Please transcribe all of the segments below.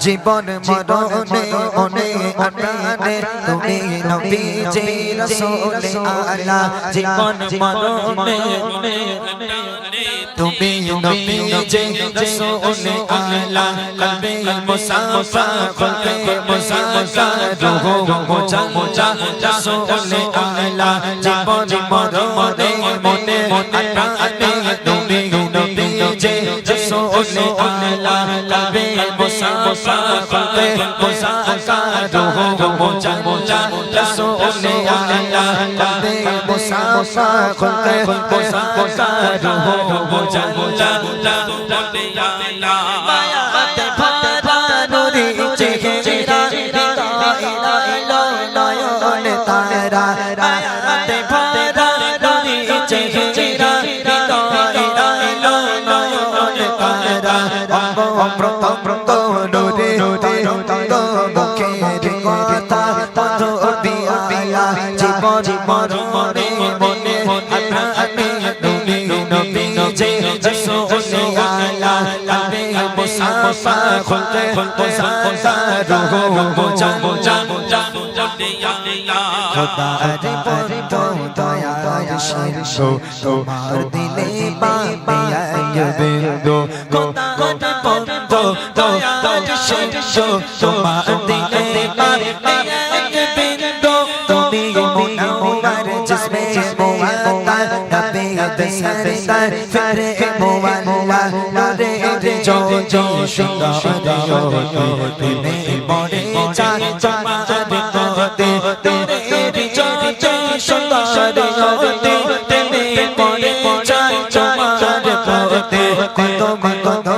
জীবন মরণে মনে আনানে তুমি নবীজি রাসূল আলা জীবন মরণে তুমি নবীজি রাসূল আলা কলবে মুসাফা কলবে মুসাফা রূহ মুজাজ্জা রাসূল আলা জীবন মরণে মনে আনানে তুমি নবীজি রাসূল আলা কলবে মুসাফা কলবে মুসাফা রূহ মুজাজ্জা রাসূল আলা কলবে মুসাফা কলবে মুসাফা রূহ মুজাজ্জা মায়াতে ভরা নূরে চেহারা নয়ন তারা মায়াতে ভরা নূরে চেহারা নয়ন তারা অমৃত অমৃত নূরে মুখের কথা মধুর দিয়া জীবন মরণে মনে আনানে তুমি নবীজি রাসূল আলা কলবে মুসাফা খুলতে মুসাফা রূহ মুজাজ্জা খোদার বন্ধু দয়ার সিন্ধু তোমার দিলে পাবে বিন্দু খোদার বন্ধু দয়ার সিন্ধু তোমার দিলে পাবে বিন্দু তুমি মুনাওয়ার জিসমে মুআত্তার নবী দসরদার ফিরে মুআল্লা নূরে জোজি সুন্দর তুমি মরে চাঁদ তোমার কোতে তেরে জোজি সুন্দর তুমি মরে চাঁদ তোমার কোতে কত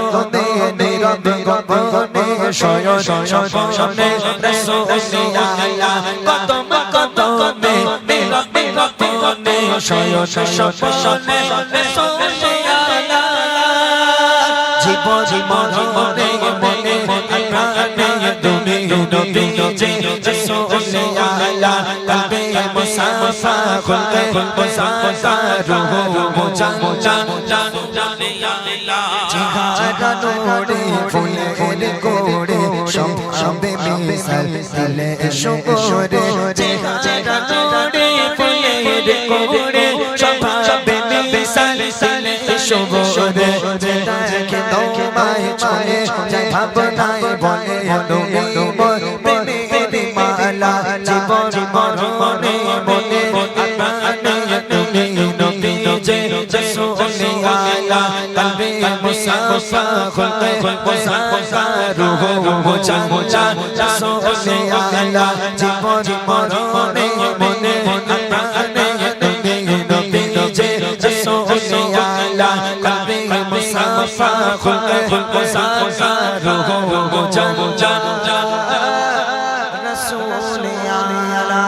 নীরবে গোপনে শয়ন স্বপনে রাসূল আলা কত নীরবে গোপনে শয়ন স্বপনে রাসূল আলা জীবন মরণে মনে আনানে তুমি নবীজি রাসূল আলা কলবে মুসাফা খুলবে মুসাফা রূহ মুজাজ্জা চেহারা নূরে ফুলের গোড়ে সবে মিশাল দিলে শুকরে চেহারা নূরে ফুলের গোড়ে সবে মিশাল দিলে শুকরে দেখে তোমায় চলে যায় ভাবনায় বলে প্রেমের মালা জীবন মরণে মনে আনানে তুমি নবীজি রাসূল আলা কলবে মুসাফা খুলবে মুসাফা রূহ মুজাজ্জা রাসূল আলা জীবন মরণে মনে আনানে তুমি নবীজি রাসূল আলা কলবে মুসাফা খুলবে মুসাফা রূহ মুজাজ্জা রাসূল আলা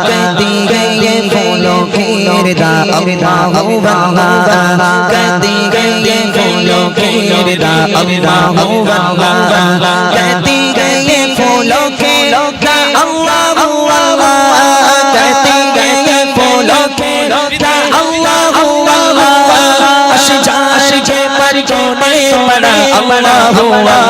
कहती गई फूलों के कहती गई फूलों के अल्लाह कहती गई फूलों के अल्लाह अशजार के पर जोने पड़ा अल्लाह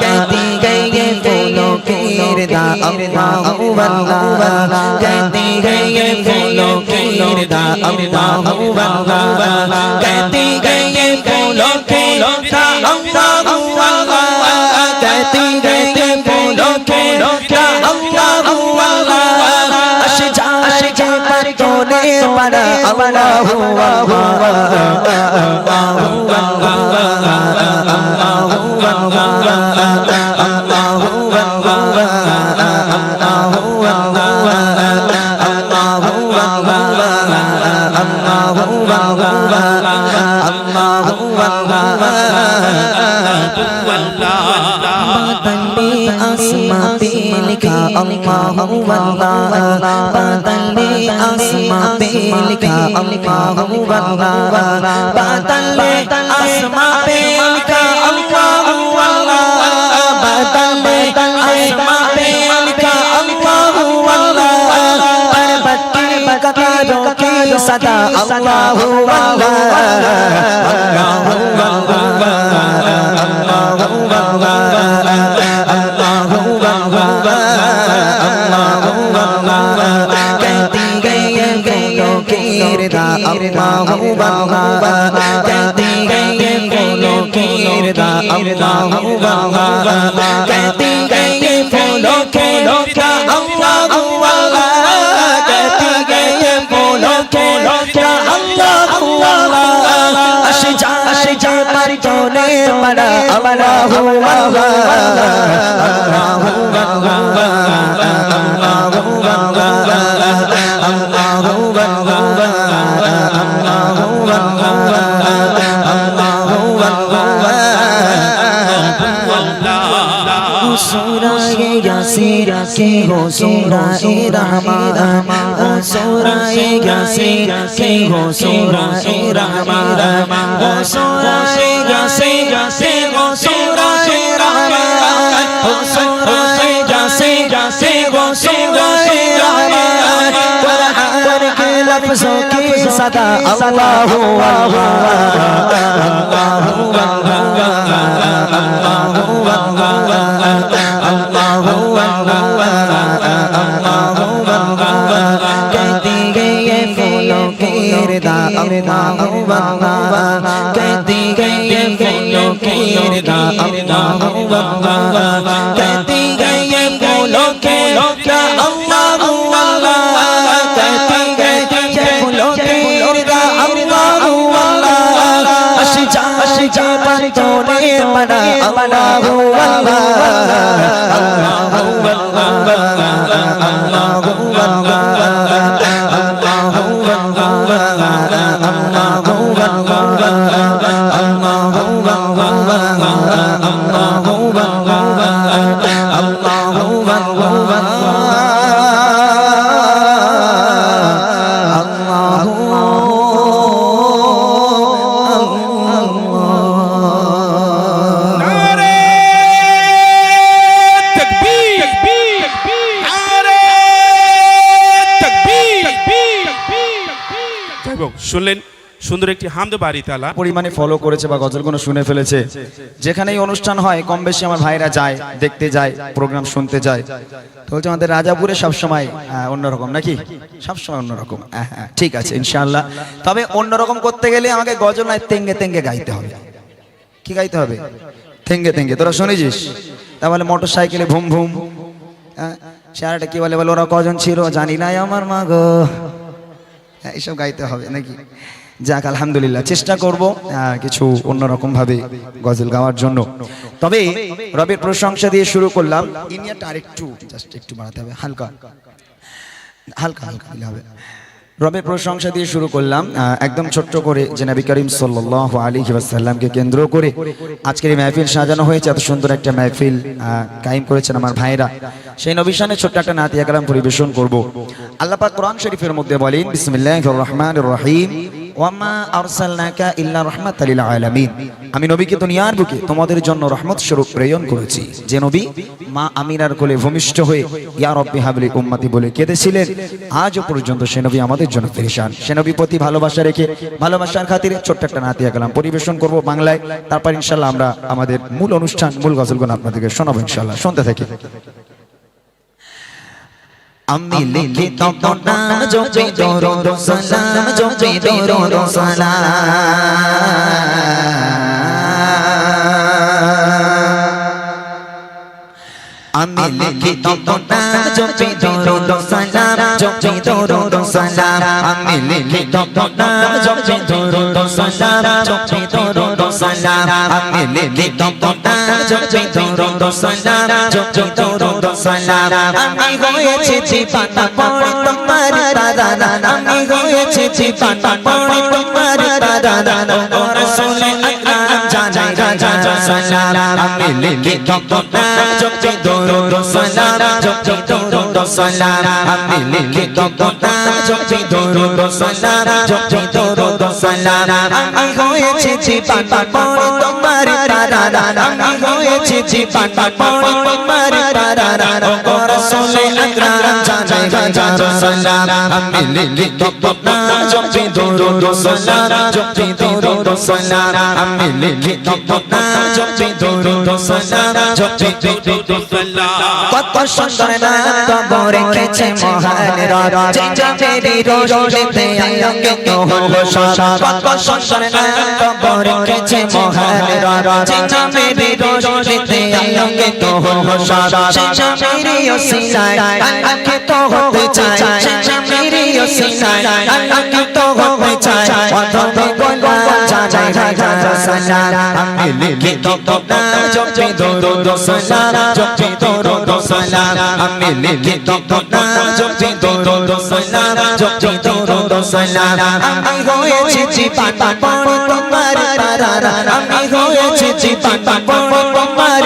कहती गई फूलों की रदा अल्लाह कहती गई फूलों की रदा अल्लाह कहती गई फूलों की रदा अल्लाह कहती गई फूलों की रदा अल्लाह अशजार के पर जोने पड़ा अल्लाह पे लिखा अल्लाहु अल्लाह बादल में आसमां पे लिखा अल्लाहु अल्लाह बादल में आसमां पे लिखा अल्लाहु अल्लाह बादल में आसमां पे लिखा अल्लाहु अल्लाह पर्वत की कतारों की सदा अल्लाहु अल्लाह अल्लाहु कहती गई फूलों की रिदा अल्लाहु अल्लाह कहती गई फूलों की रिदा अल्लाहु अल्लाह कहती गई फूलों की रिदा अल्लाहु अल्लाह कहती गई फूलों की रिदा अल्लाहु अल्लाह अशजा पर तूने मरा अल्लाहु अल्लाह अल्लाहु सूराए यासीन के हो सूराए रहमान हो सूराए यासीन के हो सूराए रहमान हो सूराए यासीन के हो सूराए रहमान हो सूराए यासीन के हो सूराए रहमान कुरान के लफ्जों की सदा अल्लाहु अल्लाह अल्लाहु कहती गई फूलों की रिदा अल्लाहु अल्लाह कहती गई फूलों की रिदा अल्लाहु अल्लाह कहती गई फूलों की रिदा अल्लाहु अल्लाह कहती गई फूलों की रिदा अल्लाहु अल्लाह अशजा पर तूने मरा अल्लाहु अल्लाह अल्लाहु শুনলেন সুন্দর একটি হামদ বাড়ি তালা পরিমাণে ফলো করেছে বা গজলগুলো শুনে ফেলেছে। যেখানেই অনুষ্ঠান হয় কম বেশি আমার ভাইরা যায়, দেখতে যায়, প্রোগ্রাম শুনতে যায়। তো বলছে আমাদের রাজাপুরে সবসময় অন্যরকম নাকি, সবসময় অন্যরকম। হ্যাঁ ঠিক আছে ইনশাআল্লাহ। তবে অন্যরকম করতে গেলে আমাকে গজল নয় তেঙ্গে তেঙ্গে গাইতে হবে। কি গাইতে হবে? তেঙ্গে তেঙ্গে। তোরা শুনেছিস? তাহলে মোটর সাইকেলে ভুম ভুম, সারাটা কি বলে বলে ওরা কজন ছিল জানি না আমার মা গো, এইসব গাইতে হবে নাকি। যাক আলহামদুলিল্লাহ, চেষ্টা করব কিছু অন্যরকম ভাবে গজল গাওয়ার জন্য। তবে রবের প্রশংসা দিয়ে শুরু করলাম। ইনিয়াটা আরেকটু জাস্ট একটু বাড়াতে হবে, হালকা হালকা হালকা দিলে হবে। রবের প্রশংসা দিয়ে শুরু করলাম একদম ছোট্ট করে, যে নবী করিম সাল্লাল্লাহু আলাইহি ওয়াসাল্লামকে কেন্দ্র করে আজকের এই মাহফিল সাজানো হয়েছে। এত সুন্দর একটা মাহফিল কায়েম করেছেন আমার ভাইরা। সেই নবীর শানে ছোট্ট একটা নাতিয়া কালাম পরিবেশন করব। আল্লাহ পাক কোরআন শরীফের মধ্যে বলেন, বিসমিল্লাহির রহমানির রহিম, ওয়ামা আরসালনাকা ইল্লা রাহমাতাল লিল আলামিন। আমি নবীকে দুনিয়ার বুকে তোমাদের জন্য রহমত স্বরূপ প্রেরণ করেছি। যে নবী মা আমিনার কোলে ভূমিষ্ঠ হয়ে ইয়া রব্বি হাবলি উম্মতি বলে কেঁদেছিলেন, আজও পর্যন্ত সে নবী আমাদের জন্য পেরেশান। সে নবীর প্রতি ভালোবাসা রেখে ভালোবাসার খাতিরে ছোট্ট একটা নাতিয়া কালাম পরিবেশন করব বাংলায়। তারপর ইনশাআল্লাহ আমরা আমাদের মূল অনুষ্ঠান, মূল গজলগুলো আপনাদেরকে শোনাবো ইনশাআল্লাহ। শুনতে থাকি। আমি লিখি তোমার নাম জপি দরুদ সালাম, জপি দরুদ সালাম। আমি লিখি তোমার নাম জপি দরুদ সালাম, জপি দরুদ সালাম। আমি লিখি তোমার নাম জপি দরুদ সালাম, জপি দরুদ সালাম। আমি লিখি তোমার নাম জপি দরুদ সালাম, জপি দরুদ সালাম। আমি হয়েছি জীবানা পড়ে তোমার দাদা, আমি হয়েছি জীবানা পড়ে তোমার দাদা। ও রাসূল আকরাম জানাই রাজা সালাম আমি লিখি তবনা জপি দরুদ সালাম জপি দরুদ সালাম আমি লিখি তবনা জপি দরুদ সালাম জপি দরুদ সালাম আমি হয়েছি জীবন পড়ে তোমার তারা আমি হয়েছি জীবন পড়ে তোমার তারা ও রাসূল আকরাম জানাই হাজার সালাম আমি লিখি তবনা জপি দরুদ সালাম জপি দরুদ সালাম আমি লিখি তবনা জপি দরুদ সালাম জপি দরুদ সালাম কত সুন্দর নাম তবু রেখেছে মহান রব জিজামেরি রোজেতে আলোকে তো হলো সব কত সুন্দর নাম তবু রেখেছে মহান রব জিজামেরি রোজেতে আলোকে তো হলো সব জিজামেরি ওসিলায় আলোকে তো হতে চায় জিজামেরি ওসিলায় আলোকে তো হতে চায় অথবা বলা জানাই হাজার সালাম আমি লিখি তবনা জপি দরুদ সালাম জপি দরুদ সালাম আমি লিখি তবনা জপি দরুদ সালাম জপি দরুদ সালাম আমি হয়েছি জীবন পড়ে তোমার তারা আমি হয়েছি জীবন পড়ে তোমার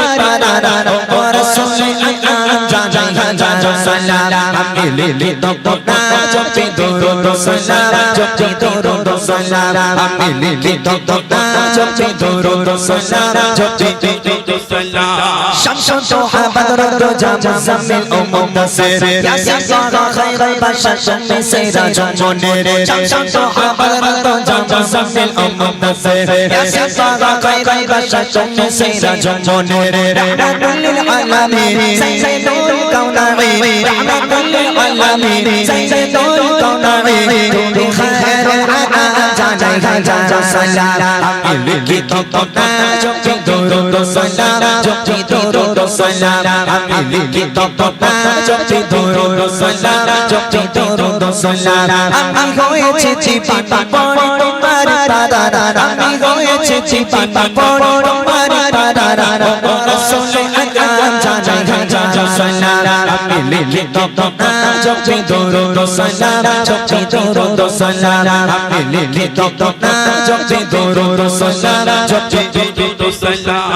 তারা ও রাসূল আকরাম জানাই হাজার সালাম আমি লিখি তবনা জপি দরুদ সালাম জপি দরুদ সালাম আমি লিখি তবনা জপি দরুদ সালাম জপি দরুদ সালাম শামসুদ দোহা বদরুদ জামাল ও মুদাসসির ইয়াসিন সাগা খায়রুল বাশার তুমি সিরাজ মুনির শামসুদ দোহা বদরুদ জামাল ও মুদাসসির ইয়াসিন সাগা খায়রুল বাশার তুমি সিরাজ মুনির রাহমাতুল লিল আলামিন সাইয়্যিদুল কাউনাইন রাহমাতুল লিল আলামিন সাইয়্যিদুল কাউনাইন তুমি খায়রুল আনাম জানাই হাজার সালাম আমি লিখি তবনা জপি দরুদ সালাম জপি দরুদ সালাম আমি লিখি তবনা জপি দরুদ সালাম জপি দরুদ সালাম আমি হয়েছি জীবন পড়ে তোমার তারা আমি হয়েছি জীবন পড়ে তোমার তারা ও রাসূল আকরাম জানাই হাজার সালাম আমি লিখি তবনা জপি দরুদ সালাম জপি দরুদ সালাম আমি লিখি তবনা জপি দরুদ সালাম জপি দরুদ সালাম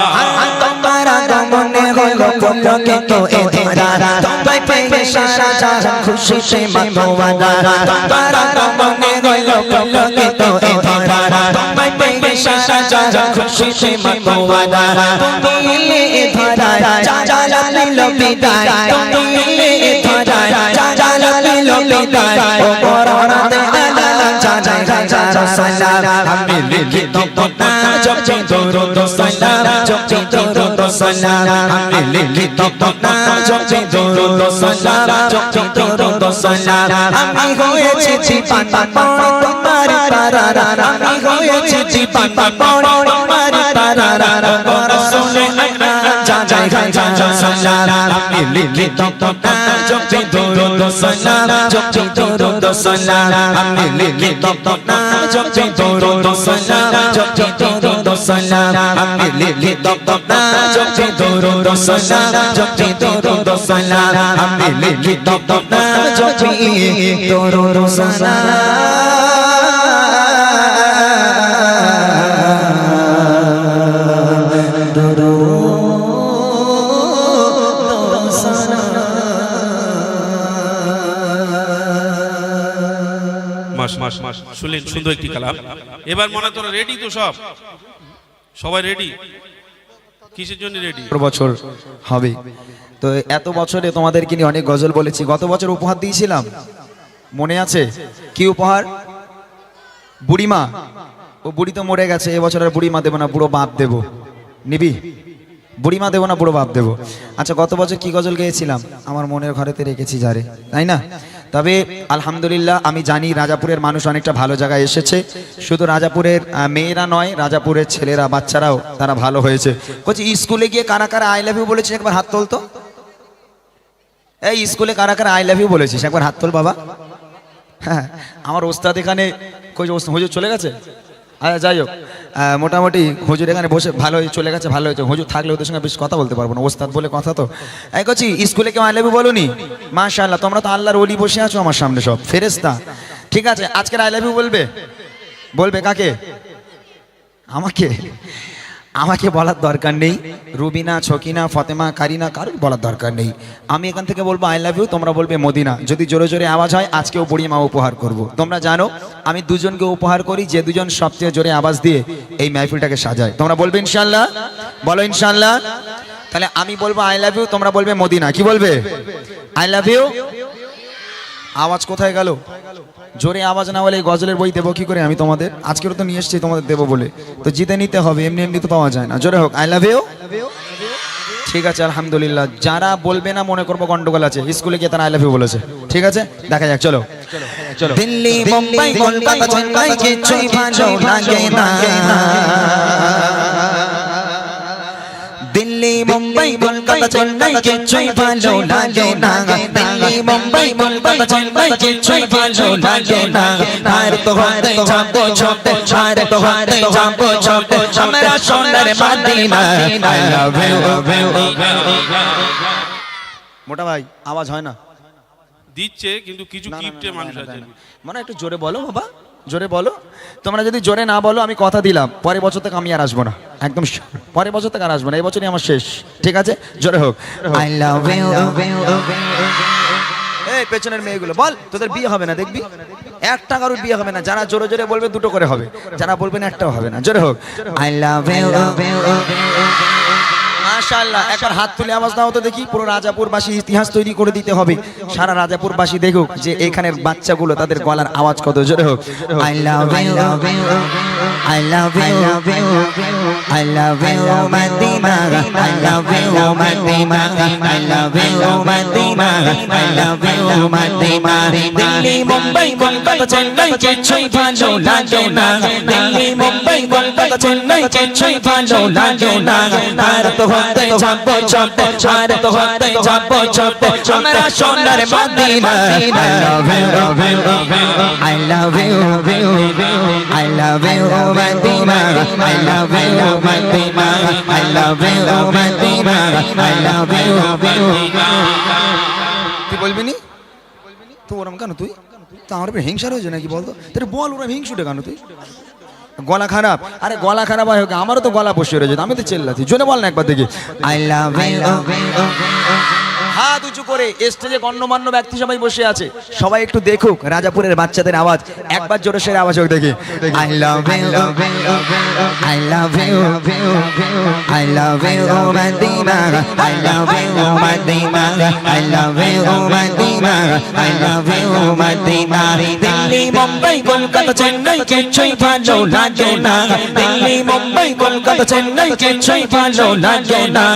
তোমার আগমনে হলো পুলকিত এ ধারা তোমায় পেয়ে সারা জাহান খুশিতে মাতোয়ারা তোমার আগমনে হলো পুলকিত এ ধারা তোমায় পেয়ে সারা জাহান খুশিতে মাতোয়ারা তুমি এ ধারা জালালিল বিদায় তুমি এ ধারা জালালিল বিদায় ও পরাতে আলাম জানাই হাজার সালাম আমি লিখি তবনা জপি দরুদ সালাম জপি দরুদ সালাম আমি লিখি তবনা জপি দরুদ সালাম জপি দরুদ সালাম আমি হয়েছি জীবন পড়ে তোমার তারা আমি হয়েছি জীবন পড়ে তোমার তারা ও রাসূল আকরাম জানাই হাজার সালাম আমি লিখি তবনা জপি দরুদ সালাম জপি দরুদ সালাম আমি লিখি তবনা জপি দরুদ সালাম জপি দরুদ সালাম আমি লিখি তবনা জপি দরুদ সালাম জপি দরুদ সালাম আমি লিখি তবনা জপি দরুদ শুনলেন সুন্দর একটি কালাম। এবার মনে তোরা রেডি তো, সবাই রেডি? কিসের জন্য রেডি? বছর হবে তো এত বছরে তোমাদেরকে নিয়ে অনেক গজল বলেছি। গত বছর উপহার দিয়েছিলাম, মনে আছে? কি উপহার? বুড়িমা। ও বুড়ি তো মরে গেছে, এবছর আর বুড়িমা দেবো না, বুড়ো বাপ দেবো। নিবি? বুড়িমা দেবো না, বুড়ো বাপ দেবো। আচ্ছা, গত বছর কি গজল গেয়েছিলাম? আমার মনের ঘরেতে রেখেছি যারে, তাই না? তবে আলহামদুলিল্লাহ আমি জানি রাজাপুরের মানুষ অনেকটা ভালো জায়গায় এসেছে। শুধু রাজাপুরের মেয়েরা নয়, রাজাপুরের ছেলেরা, বাচ্চারাও তারা ভালো হয়েছে। বলছি স্কুলে গিয়ে কারা কারা আই লাভ ইউ বলেছিস একবার হাত তোল তো। এই স্কুলে কারা কারা আই লাভ ইউ বলেছিস একবার হাত তোল বাবা। হ্যাঁ, আমার ওস্তাদ এখানে হুজুর চলে গেছে। আচ্ছা, যাই হোক, মোটামুটি হুজুর এখানে বসে ভালো চলে গেছে, ভালো হয়েছে। হুজুর থাকলে ওদের সঙ্গে বেশ কথা বলতে পারবো না, ওস্তাদ বলে কথা তো। এই করছি স্কুলে কেউ আই লাভ ইউ বলোনি? মাশাআল্লাহ, তোমরা তো আল্লাহর ওলি বসে আছো আমার সামনে, সব ফেরেশতা। ঠিক আছে, আজকের আই লাভ ইউ বলবে? বলবে কাকে? আমাকে? আমাকে বলার দরকার নেই, রুবিনা, ছকিনা, ফতেমা, কারিনা কারোর বলার দরকার নেই। আমি এখান থেকে বলবো আই লাভ ইউ, তোমরা বলবে মদিনা। যদি জোরে জোরে আওয়াজ হয় আজকেও বুড়িমা উপহার করব। তোমরা জানো আমি দুজনকে উপহার করি, যে দুজন সবচেয়ে জোরে আওয়াজ দিয়ে এই মাহফিলটাকে সাজায়। তোমরা বলবে ইনশাআল্লাহ, বলো ইনশাআল্লাহ। তাহলে আমি বলবো আই লাভ ইউ, তোমরা বলবে মদিনা। কি বলবে? I love you. আওয়াজ কোথায় গেল? জোরে আওয়াজ না হলে এই গজলের বই দেবো কি করে আমি তোমাদের? আজকেরও তো নিয়ে এসেছি তোমাদের দেবো বলে, তো জিতে নিতে হবে, এমনি এমনি তো পাওয়া যায় না। জোরে হোক আই লাভ ইউ। ঠিক আছে আলহামদুলিল্লাহ। যারা বলবে না মনে করবো গন্ডগোল আছে, স্কুলে গিয়ে তারা আই লাভ ইউ বলেছে। ঠিক আছে, দেখা যাক। চলো চলো। দিল্লি, মুম্বাই, কলকাতা, চেন্নাই কিছুই ভালো লাগে না। দিল্লি, মুম্বাই, কলকাতা, চেন্নাই কিছুই ভালো লাগে না। দিল্লি, মুম্বাই, কলকাতা, চেন্নাই কিছুই ভালো লাগে না। আর তো হতে যাবো ছোট, আর তো হতে যাবো ছোট, আমরা সোনার মদিনা। I love you. মোটা ভাই আওয়াজ হয় না, দিচ্ছে কিন্তু কিছু কিপটে মানুষ আছে। মানে একটু জোরে বলো বাবা, জোরে বলো। তোমরা যদি জোরে না বলো আমি কথা দিলাম পরের বছর থেকে আমি আর আসবো না, একদম পরের বছর থেকে আর আসবো না, এই বছরই আমার শেষ। ঠিক আছে, জোরে হোক আই লাভ ইউ। এই পেছনের মেয়েগুলো বল, তোদের বিয়ে হবে না দেখবি, একটা কারোর বিয়ে হবে না। যারা জোরে জোরে বলবে দুটো করে হবে, যারা বলবে না একটাও হবে না। জোরে হোক আই লাভ ইউ। মাশাআল্লাহ। একবার হাত তুলে আওয়াজ দাও তো দেখি। পুরো রাজাপুরবাসী ইতিহাস তৈরি করে দিতে হবে, সারা রাজাপুরবাসী দেখুক যে এখানের বাচ্চাগুলো তাদের গলার আওয়াজ কত। জোরে হোক I love you, I love you, I love you Madina, I love you Madina, I love you Madina, I love you Madina. Delhi, Mumbai, Kolkata, Chennai কিছুই ভালো লাগে না। দিল্লি, মুম্বাই, কলকাতা, চেন্নাই কিছুই ভালো লাগে না। আর তো হতে যাবো ছোট, আর তো হতে যাবো ছোট, আমরা সোনার Madina. I love you, I love you, I love you Madina, I love you Madina, I love you Madina, I love you. তুই বলবি নি তো ওরম কেন? তুই তো আমার উপরে হিংসার হয়েছে নাকি বলতো? তোর বল ওরম হিংসুটে কেন? তুই গলা খারাপ? আরে গলা খারাপ হয় হোক, আমারও তো গলা বসে রয়েছে, আমি তো চেল্লাছি। জোরে বল না একবার দেখি আই লাভ ইউ। হাত উঁচু করে স্টেজে গণ্যমান্য ব্যক্তি সবাই বসে আছে, সবাই একটু দেখুক রাজাপুরের বাচ্চাদের আওয়াজ। একবার জোরে সেরে আওয়াজ হোক দেখি I love you, I love you, I love you Madina, I love you Madina, I love you Madina, I love you Madina. Delhi, Mumbai, Kolkata, Chennai কিছুই ভালো লাগে না। দিল্লি, মুম্বাই, কলকাতা, চেন্নাই কিছুই ভালো লাগে না।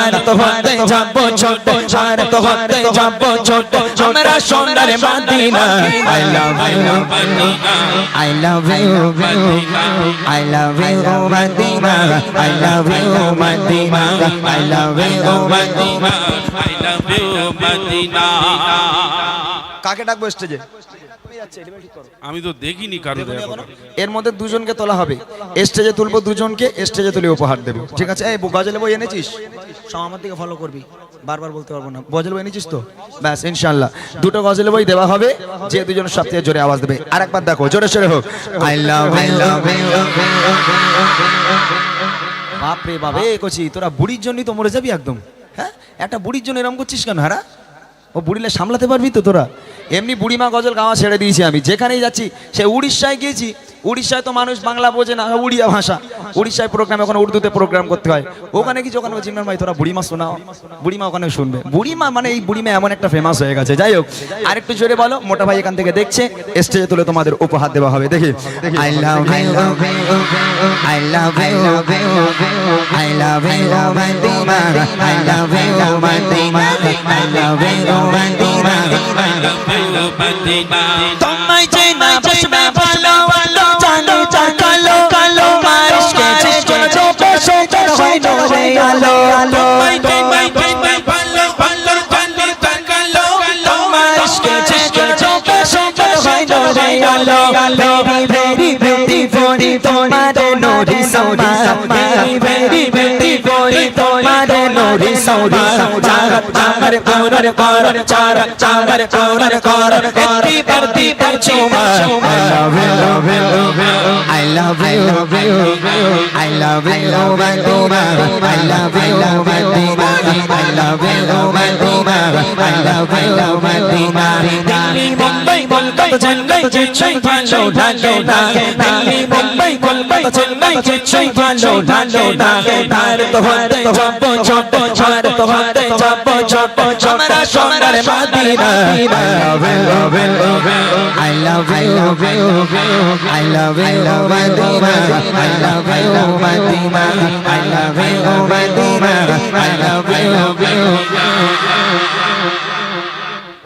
আর তো হতে যাবো ছোট, আর তো হতে যাবো ছোট, আমরা সোনার Madina. I love you, I love you, I love you Madina, I love you Madina, I love you Madina, I love you Madina. কাকে ডাকবো স্টেজে? আমি তো দেখিনি কারো। এর মধ্যে দুজনকে তোলা হবে, স্টেজে তুলবো দুজনকে, স্টেজে তুলে উপহার দেবো। ঠিক আছে? এই গজল বই এনেছিস? সব আমার দিকে ফলো করবি, বারবার বলতে পারবো না। গজল বই এনেছিস তো? ব্যাস ইনশাআল্লাহ দুটো গজল বই দেওয়া হবে, যে দুজন সবচেয়ে জোরে আওয়াজ দেবে। আরেকবার দেখো জোরে সোরে হোক আই লাভ ইউ। বাপরে বাপে কচি, তোরা বুড়ির জন্যই তো মরে যাবি একদম। হ্যাঁ, একটা বুড়ির জন্য এরকম করছিস কেন? হারা ও বুড়িলে সামলাতে পারবি তো তোরা? এমনি বুড়িমা গজল গাওয়া ছেড়ে দিয়েছি আমি, যেখানেই যাচ্ছি। সে উড়িষ্যায় গিয়েছি, উড়িষ্যায় তো মানুষ বাংলা বোঝে না, উড়িয়া ভাষা। উড়িষ্যায় প্রোগ্রাম, এখন উর্দুতে প্রোগ্রাম করতে হয়। ওখানে কি যখন জিম্মার ভাই তোরা বুড়িমা শোনাও, বুড়িমা ওখানে শুনবে। বুড়িমা মানে এই বুড়িমা এমন একটা ফেমাস হয়ে গেছে। যাই হোক, আরেকটু জোরে বলো। মোটা ভাই এখান থেকে দেখছে, স্টেজে তুলে তোমাদের উপহার দেওয়া হবে। দেখি I love you, I love you, I love you Madina, I love you Madina, I love you Madina, I love you Madina. তোমায় চেনা বসবে ভালো ভালো, জানো কালো কালো মানুষকে যে চোখে সে হয় নরে আলো আলো। তোমায় চেনা ভালো ভালো, জানো কালো কালো মানুষকে যে চোখে সে হয় নরে আলো আলো। ভেরি ভেরি ভেরি তোমার নোরি সমা, ভেরি ভেরি ভেরি তোলি তোমারে নুরি সৌরি চারক চামর কোরর কোরর চারক চামর কোরর কোরর একটি বর্তি পচুমা I love you, I love you, Madina. I love you, Madina. I love you, Madina. I love you, Madina. Delhi, Mumbai, Kolkata, Chennai, Chennai, Bangalore, Dhaka. Delhi, Mumbai, Kolkata, Chennai, Chennai, Bangalore, Dhaka. Bharat hote jabbo jabbo, Bharat hote jabbo jabbo, hamara sonar Madina. I love you, I love you, Madina. I love you, Madina. I love you, Madina. I love you.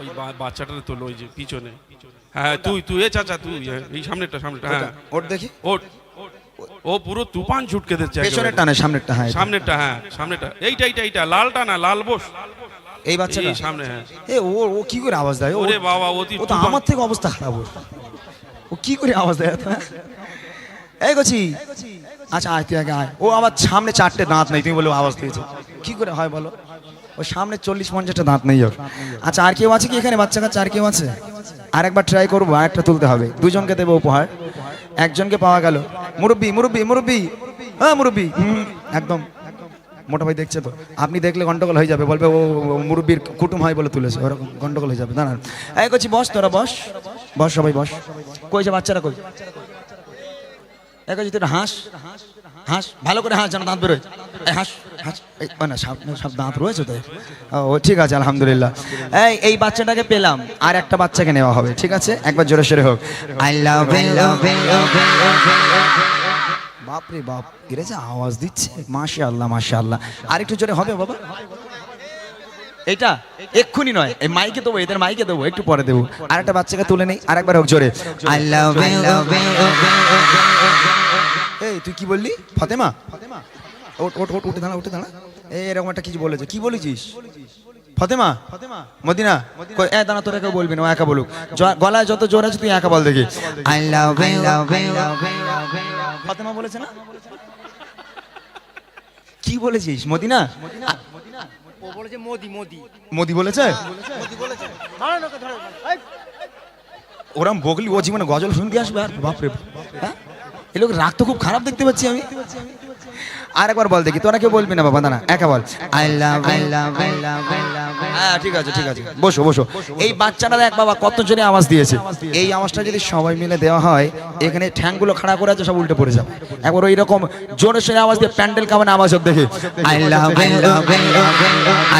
ওই বাচ্চাটার তোলো ওই যে পিছনে হ্যাঁ তুই এ চাচা তুই এই সামনেটা হ্যাঁ ওর দেখি ওট ও পুরো তুফান ছুটকে দিচ্ছে পেছনেরটা না সামনেরটা, হ্যাঁ সামনেটা এইটা লালটা না লাল বস এই বাচ্চাটা এই সামনে হ্যাঁ ও কি করে আওয়াজ দেয়? ওরে বাবা ও তো আমার থেকে অবস্থা খারাপ ওর। ও কি করে আওয়াজ দেয়? এই গছি আচ্ছা আয় তুই আগে আয়। ও আমার সামনে 4টে দাঁত নেই, তুমি বলে আওয়াজ দিয়েছে কি করে হয় বলো? ও সামনে 40-50টা দাঁত নেই ওর। আচ্ছা আর কেউ আছে কি এখানে বাচ্চা কাচ্চা? আর কেউ আছে? আর একবার ট্রাই করবো, আরেকটা তুলতে হবে। দুজনকে দেবো উপহার, একজনকে পাওয়া গেল। মুরব্বি হ্যাঁ মুরব্বি একদম মোটা ভাই দেখছে তো, আপনি দেখলে গন্ডগোল হয়ে যাবে, বলবে ও মুরব্বির কুটুম হয় বলে তুলেছে, ওরকম গন্ডগোল হয়ে যাবে। দাঁড়ান এই করছি, বস তোরা বস সবাই বস। কইছে বাচ্চারা কই? এই করছি তুই হাঁস ভালো করে হাঁস, যেন দাঁত বেরোয়। এই হাঁস না সব দাঁত রয়েছে তো। ও ঠিক আছে আলহামদুলিল্লাহ। এই বাচ্চাটাকে পেলাম, আর একটা বাচ্চাকে নেওয়া হবে, ঠিক আছে? একবার জোরে সোরে হোক। I love you. বাপরে বাপ, এরা যে আওয়াজ দিচ্ছে, মাশাআল্লাহ। আর একটু জোরে হবে বাবা। এইটা এক্ষুনি নয়, এই মাইকে দেবো, এদের মাইকে দেবো, একটু পরে দেবো। আর একটা বাচ্চাকে তুলে নেই, আর একবার হোক জোরে। I love you. এই তুই কি বললি? ফাতেমা উঠে দাঁড়া। এই এরকম একটা কিছু বলেছে, কি বলেছিস? ফাতেমা মদিনা দাঁড়া, তোর একা বলবি না, ও একা বলুক। গলায় যত জোর আছে তুই একা বল দেখি। I love you. ফাতেমা বলেছে না? কি বলেছিস? মদিনা মোদি বলেছে। ওরম বগলি, ও জীবনে গজল শুনতে আসবে? আর বাপরে, হ্যাঁ এই লোক রাগ তো খুব খারাপ দেখতে পাচ্ছি আমি। আর একবার বল দেখি, তোরা কেউ বলবি না বাবা, দাঁড়া একা বল। I love. হ্যাঁ ঠিক আছে বসো। এই বাচ্চাটা দেখ বাবা কত জোরে আওয়াজ দিয়েছে। এই আওয়াজটা যদি সবাই মিলে দেওয়া হয়, এখানে ঠ্যাংগুলো খাড়া করে আছে, সব উল্টে পড়ে যাবে। একবার ওই রকম জোরে সোরে আওয়াজ দিয়ে প্যান্ডেল কেমন আওয়াজ হোক দেখে। I love you.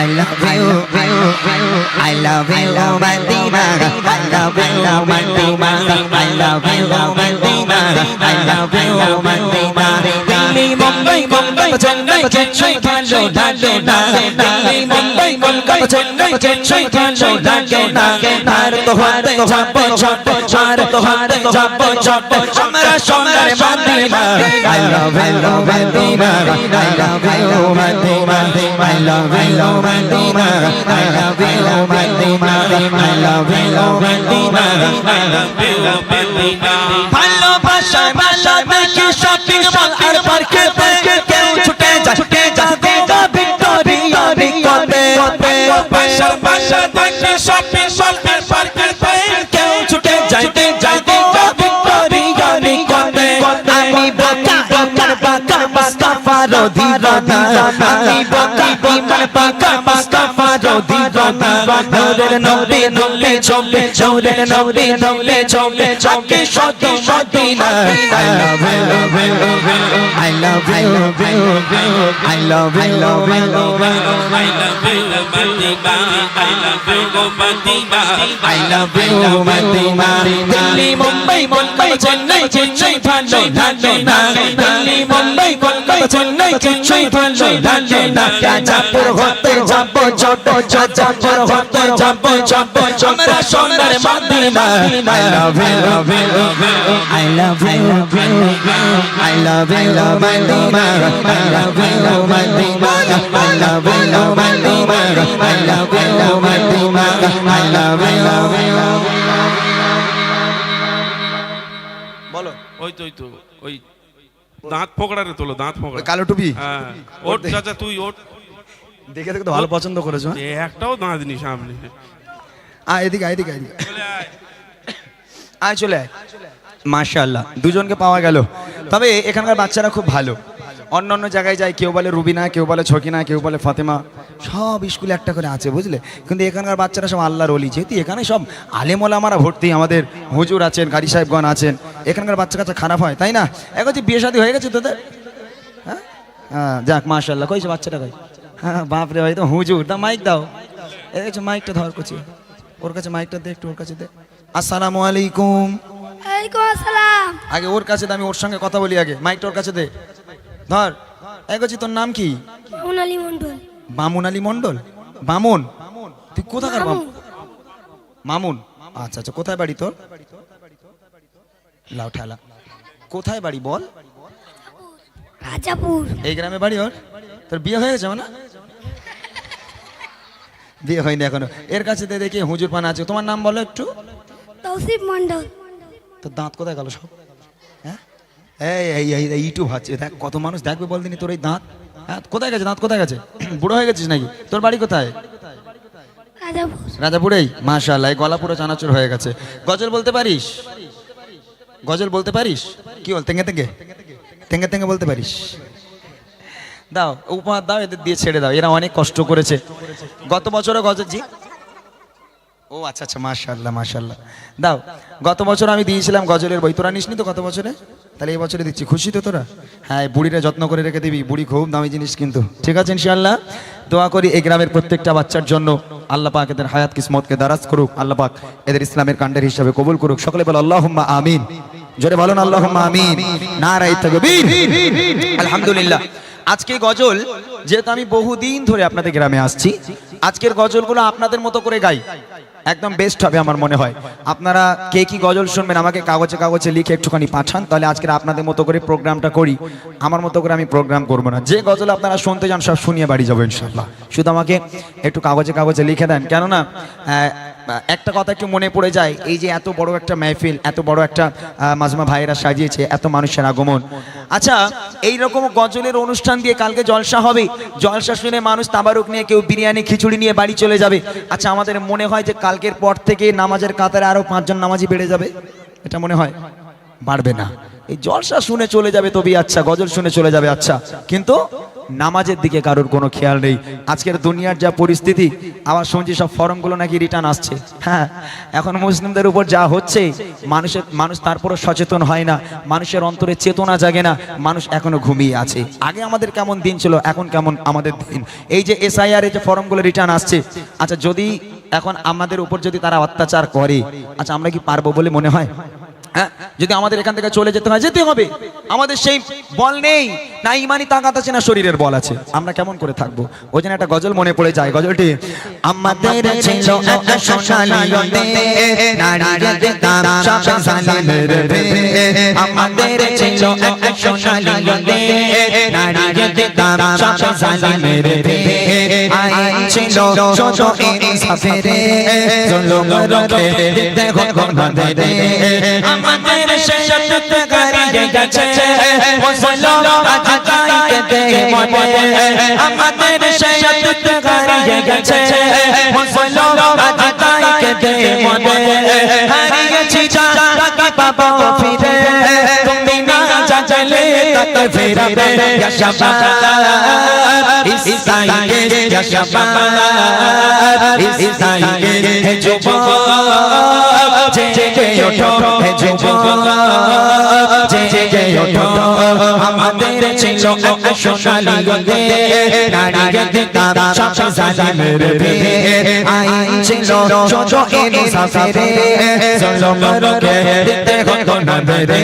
I love you, I love you, Madina. I love you, Madina. I love you, Madina. I love you, Madina. Delhi, Mumbai, Kolkata, Chennai, Chennai, Bangalore, Dhaka. Delhi, Mumbai, Kolkata, Chennai, Chennai, Bangalore, Dhaka. Bharat hote jabbo jabbo, Bharat hote jabbo jabbo, hamara sonar Madina. I love you, Madina. I love you, Madina. I love you, Madina. I love you, Madina. I love you, Madina. I love you, Madina. ভালোবাসায় দেখি shopping mall আর পার্কে কেউ ছুটে যায় দেগা Victoria নিকটে। ভালোবাসা দেখি shopping mall আর পার্কে কেউ ছুটে যায় দেগা ভিক্টোরিয়া নিকটে। আমি বাকা মুস্তাফা রোদি রোনা, আমি বাকা মুস্তাফা রোদি রোনা। নূরের নবী চলে নূরের নবী চলে আকে সদি Medina. I love you, I love you, I love you, I love you, Madina. Delhi, Mumbai, Kolkata, Chennai, Bangalore, Dhaka. Delhi, Mumbai, Kolkata, Chennai, Bangalore, Dhaka. Jajapur hote jabbo jabbo, Jajapur hote jabbo jabbo, hamara sonar Madina. I love you, I love you, I love you, Madina. I love you, Madina. I love you, Madina. I love you, Madina. I love you. বলো ওই তো ওই দাঁত ফোকড়া রে তোলো, দাঁত ওই ফোকড়া। কালো টুপি হ্যাঁ ওট চাচা, তুই ওট। দেখে দেখে তো ভালো পছন্দ করেছো, হ্যাঁ? একটাও দাঁত নি সামনে। আয় এদিকে, আয় এদিকে, এদিকে চলে আয়। আয়, চলে আয়। মাশাআল্লাহ, দুজনকে পাওয়া গেল। তবে এখানকার বাচ্চারা খুব ভালো। অন্য অন্য জায়গায় যায়, কেউ বলে রুবিনা, কেউ বলে ছকিনা, কেউ বলে ফাতেমা, সব স্কুলে একটা করে আছে, বুঝলে? কিন্তু এখানকার বাচ্চারা সব আল্লাহর ওলি। যেহেতু এখানে সব আলেম ওলামারা ভর্তি, আমাদের হুজুর আছেন, কারি সাহেবগণ আছেন, এখানকার বাচ্চা কাচ্চা খারাপ হয়, তাই না? এখন যে বিয়ে শাদী হয়ে গেছে তোদের? হ্যাঁ হ্যাঁ, যাক মাশাআল্লাহ। কইছে বাচ্চাটা কই? হ্যাঁ বাপরে, ভাই তো হুজুর। দা মাইক দাও, এই দেখছো মাইকটা ধর করছি, ওর কাছে মাইকটা দে, একটু ওর কাছে দে। আসসালামু আলাইকুম। ওয়ালাইকুম আসসালাম। আগে ওর কাছে দে, আমি ওর সঙ্গে কথা বলি আগে। মাইকটা ওর কাছে দে, ধর। এগোছি, তোর নাম কি? মামুন আলী মন্ডল। মামুন আলী মন্ডল? বামুন? তুই কোথাকার বামুন? মামুন, আচ্ছা আচ্ছা। কোথায় বাড়ি তোর? লাউ ঠেলা। কোথায় বাড়ি বল? রাজাপুর। এই গ্রামে বাড়ি ওর? তোর বিয়ে হয়ে গেছে? না, বিয়ে হয়নি এখনো। এর কাছে দে দেখি, হুজুর পানা আছে। তোমার নাম বলো একটু। তৌসিফ মন্ডল। তোর দাঁত কোথায় গেল সব? হ্যাঁ, এই ইউটিউব হচ্ছে, দেখ কত মানুষ দেখবে, বল দিনি তোর এই দাঁত। হ্যাঁ, কোথায় গেছে দাঁত, কোথায় গেছে? বুড়ো হয়ে গেছিস নাকি? তোর বাড়ি কোথায়? রাজাপুর। রাজাপুরেই? মাশাআল্লাহ, এই গলা পুরো চানাচুর হয়ে গেছে। গজল বলতে পারিস? গজল বলতে পারিস? কি বল, তেঙ্গে তেঙ্গে তেঙ্গে তেঙ্গে বলতে পারিস? দাও, উপহার দাও, এদের দিয়ে ছেড়ে দাও, এরা অনেক কষ্ট করেছে। গত বছরও গজল জি, ও আচ্ছা আচ্ছা, মাশাআল্লাহ মাশাআল্লাহ। দাও, গত বছর আমি দিয়েছিলাম গজলের বই, তোরা নিসনি তো গত বছরে? তাহলে এই বছরে দিচ্ছি, খুশি তো তোরা? হ্যাঁ, বুড়িরা যত্ন করে রেখে দিবি, বুড়ি খুব দামি জিনিস কিন্তু, ঠিক আছে ইনশাআল্লাহ। দোয়া করি এই গ্রামের প্রত্যেকটা বাচ্চার জন্য, আল্লাহ পাক এদের হায়াত কিসমতকে দারাজ করুক, আল্লাহ পাক এদের ইসলামের কাণ্ডের হিসাবে কবুল করুক। সকলে বলো আল্লাহুম্মা আমিন। জোরে বলুন আল্লাহুম্মা আমিন। নারায়ে তাকবীর। আলহামদুলিল্লাহ। আজকে গজল, যেহেতু আমি বহুদিন ধরে আপনাদের গ্রামে আসছি, আজকের গজলগুলো আপনাদের মতো করে গাই, একদম বেস্ট হবে আমার মনে হয়। আপনারা কে কি গজল শুনবেন আমাকে কাগজে কাগজে লিখে একটুখানি পাঠান, তাহলে আজকের আপনাদের মতো করে প্রোগ্রামটা করি। আমার মতো করে আমি প্রোগ্রাম করবো না, যে গজল আপনারা শুনতে যান সব শুনিয়ে বাড়ি যাবো ইনশাআল্লাহ। শুধু আমাকে একটু কাগজে কাগজে লিখে দেন, কেননা একটা কথা একটু মনে পড়ে যায়, এই যে এত বড় একটা মেহফিল, এত বড় একটা মাজমা ভাইয়েরা সাজিয়েছে, এত মানুষের আগমন। আচ্ছা, এই রকম গজলের অনুষ্ঠান দিয়ে কালকে জলসা হবে, জলসা শুনে মানুষ তাবারুক নিয়ে, কেউ বিরিয়ানি খিচুড়ি নিয়ে বাড়ি চলে যাবে। আচ্ছা, আমাদের মনে হয় যে কালকের পর থেকে নামাজের কাতারে আরো 5 জন নামাজি বেড়ে যাবে? এটা মনে হয় বাড়বে না। এই জলসা শুনে চলে যাবে তবে আচ্ছা, গজল শুনে চলে যাবে আচ্ছা, কিন্তু নামাজের দিকে কারোর কোনো খেয়াল নেই। আজকের দুনিয়ার যা পরিস্থিতি, আবার শুনছি সব ফর্মগুলো নাকি রিটার্ন আসছে। হ্যাঁ, এখন মুসলিমদের উপর যা হচ্ছে, মানুষ তারপরও সচেতন হয় না, মানুষের অন্তরে চেতনা জাগে না, মানুষ এখনো ঘুমিয়ে আছে। আগে আমাদের কেমন দিন ছিল, এখন কেমন আমাদের দিন। এই যে SIR এর যে ফর্মগুলো রিটার্ন আসছে, আচ্ছা যদি এখন আমাদের উপর যদি তারা অত্যাচার করে, আচ্ছা আমরা কি পারবো বলে মনে হয়? হ্যাঁ, যদি আমাদের এখান থেকে চলে যেতে হয়, যেতে হবে। আমাদের সেই বল নেই, না ইমানি তাকাত আছে, না শরীরের বল আছে, আমরা কেমন করে থাকবো? ওই জন্য একটা গজল মনে পড়ে যায়, গজলটি আমাদের ছিল এক সোনালী নারীর দাম সব জালিমের রে, আমাদের ছিল এক সোনালী নারীর দাম সব জালিমের রে, আইন ছিল ছোট ইনসাফের জুলুম রোখে দেখো গণাদের রে, আমাদের শেষত গাড়িয়ে গেছে মুসলমান আজকাইকে দে মনে, আমাদের শেষত গাড়িয়ে গেছে মুসলমান আজকাইকে দে মনে, হারিয়েছি যাকে পাবো ফিরে, তুমি না জানলে তাকে ফেরাবে ইয়া শাবাব ইসাইকে, ইয়া শাবাব ইসাইকে, হে যুবক জেগে ওঠো, হে যুবক জেগে ওঠো, আমাদের ছিল এক সোনালী নারীর দাম সব জালিমের রে, আইন ছিল ছোট ইনসাফের জুলুম রোখে দেখো গণাদের রে,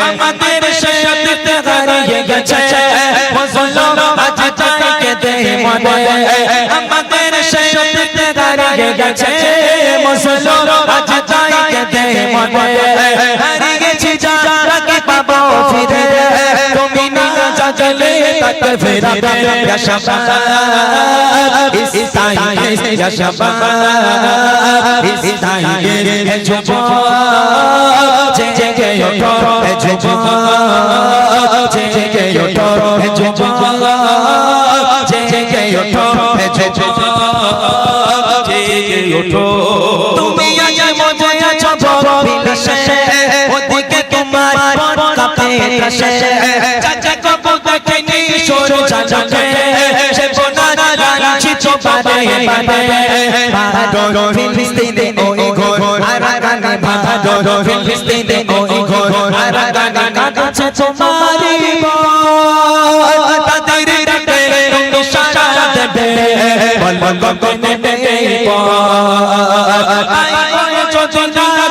আমাদের শেষত হারিয়ে গেছে মুসলমান আজকাইকে দে মনে, আমাদের শেষত হারিয়ে গেছে মুসলমান আজকাইকে দে মনে, হারিয়েছি যাকে পাবো ফিরে, তুমি না জানলে তাকে ফেরাবে ইয়া শাবাব ইসাইকে, ইয়া শাবাব ইসাইকে, হে যুবক জেগে ওঠো, হে যুবক ওঠো তুমি আজ মজে আছো বিলাসে ওদিকে তোমার কাপে কাশে চাচা কবু দেখেনি সোর চাচাকে সে বোনা রাখছি তো বাদে বাদে ভাদর ফিলিস্তিনে ওই ঘর আরাকানে ভাদর ফিলিস্তিনে ওই ঘর আরাকানে কাছে তোমারি বল তাদের ডাকে তুমি সাড়া দেবে বল বল বল দেবে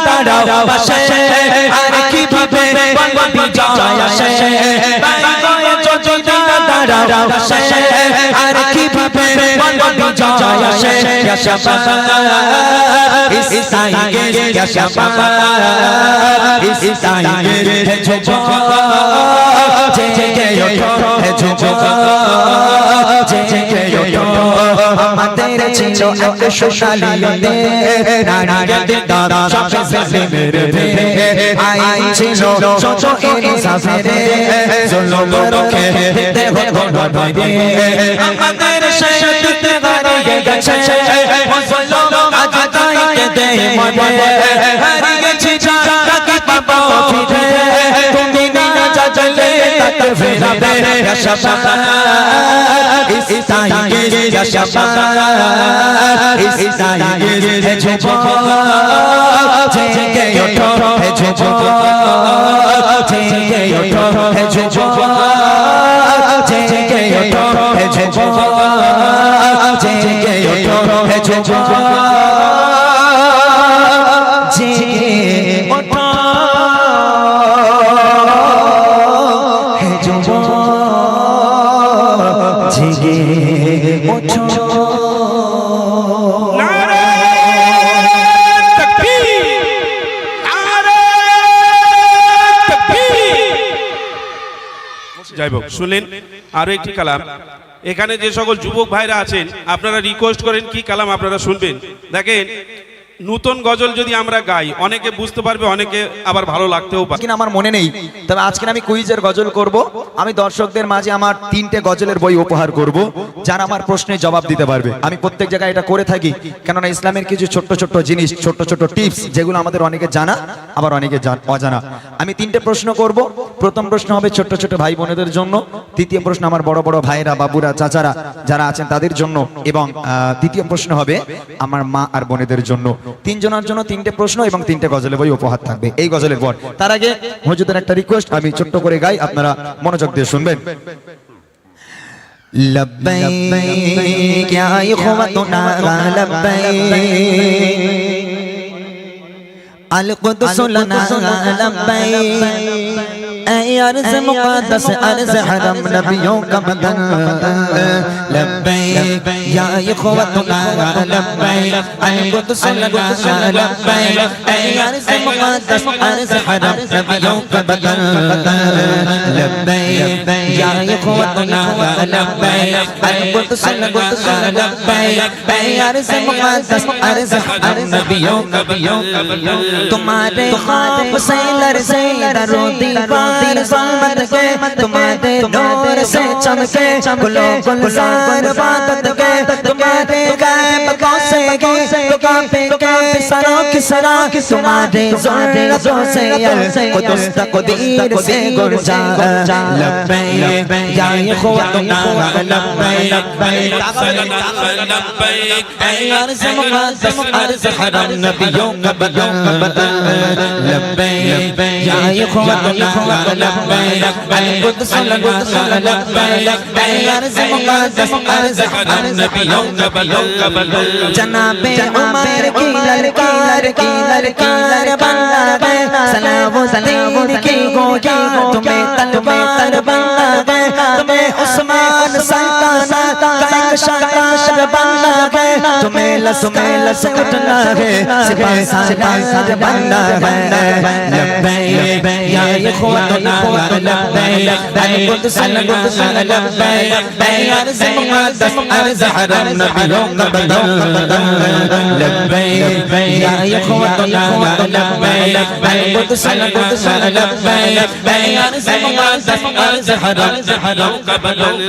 দাঁড়াও পাশে আর কিভাবে বিজয় আসে দাঁড়াও পাশে আর কিভাবে বিজয় আসে ইসাইকে ইসাইকে জেগে ওঠো জেগে ওঠো আমাদের ছিল এক সোনালী নারীদের দাদা সবে মেরে আই ছিল ছোট ইনসাফেরে জুলুম রোখে দেহ গড়াবে আমাদের শেষতে হারিয়ে গেছে জুলুম আজ তাইকে দে মনে হারিয়ে গেছি তাকে পাবো ফিরে তুমি না চলে তাতে ফেরাবে শাবা ইসাইকে শাবা ইসাইকে ঝুঁকো জেগে ওঠো ঝুঁকো জেগে ওঠো ঝুঁকো জেগে ওঠো ঝুঁকো জেগে ওঠো ঝুঁকো জেগে ওঠো জেগে ওঠো যাই হোক, শুনলেন আরো একটি কালাম। এখানে যে সকল যুবক ভাইরা আছেন আপনারা রিকোয়েস্ট করেন কি কালাম আপনারা শুনবেন। দেখেন নতুন গজল যদি আমরা গাই অনেকে বুঝতে পারবে, অনেকে আবার ভালো লাগতেও পারে। কিন্তু আমার মনে নেই, তবে আজকে আমি কুইজের গজল করব। আমি দর্শকদের মাঝে আমার 3টে গজলের বই উপহার করব, যারা আমার প্রশ্নের জবাব দিতে পারবে। আমি প্রত্যেক জায়গায় এটা করে থাকি, কেননা ইসলামের কিছু ছোট্ট ছোট্ট জিনিস, ছোট্ট ছোট্ট টিপস, যেগুলো আমাদের অনেকে জানা আবার অনেকে অজানা। আমি 3টে প্রশ্ন করব। প্রথম প্রশ্ন হবে ছোট্ট ছোট্ট ভাই বোনেদের জন্য, দ্বিতীয় প্রশ্ন আমার বড় বড় ভাইরা, বাবুরা, চাচারা যারা আছেন তাদের জন্য, এবং তৃতীয় প্রশ্ন হবে আমার মা আর বোনেদের জন্য। 3 জনের জন্য 3টে প্রশ্ন এবং 3টে গজলের বই উপহার থাকবে এই গজলের পর। তার আগে হুজুরের একটা রিকোয়েস্ট, আমি ছোট্ট করে গাই, আপনারা মনোযোগ দিয়ে শুনবেন। লব্বাইক ইয়া ইখওয়াতুনা লব্বাইক আল কুদস লানা লব্বাইক ऐ अर्ज़ मुक़द्दस अर्ज़ हरम नबियों का बदन लब्बैक या इख़वतुना लब्बैक अल कुदस लना लब्बैक ऐ अर्ज़ मुक़द्दस अर्ज़ हरम नबियों का बदन लब्बैक या इख़वतुना लब्बैक अल कुदस लना लब्बैक ऐ अर्ज़ मुक़द्दस अर्ज़ हरम नबियों का बदन तुम्हारे ख्वाब से लरज़े दरो दीवार ज़ुल्मत के, तुम्हारे नूर से चमके गुलो गुलजार बात के, तुम्हारे गैब कौसेगी तो कांपे के सरों की सरा, तुम्हारे ज़ुल्मतों से कुदस तक़दीर से गुरजा लब्बैक या इख़वतुना लब्बैक लब्बैक ऐ अर्ज़ मुक़द्दस अर्ज़ हरम नबियों का बदन लब्बैक या इख़वतुना लब्बैक अल कुदस लना लब्बैक ऐ अर्ज़ मुक़द्दस अर्ज़ हरम नबियों का बदन जनाबे उमर की लड़की बना गए, सलावुद्दीन की गोया तुम्हें तलवार बना गए, तुम्हें उस्मान सल्तनत का एक शायर बना गए, तुम्हें लस उठना है सिपह सालार बना गए लब्बैक या इख़वतुना लब्बैक अल कुदस लना लब्बैक ऐ अर्ज़ मुक़द्दस अर्ज़ हरम नबियों का बदन लब्बैक या इख़वतुना लब्बैक अल कुदस लना लब्बैक ऐ अर्ज़ मुक़द्दस अर्ज़ हरम का बदन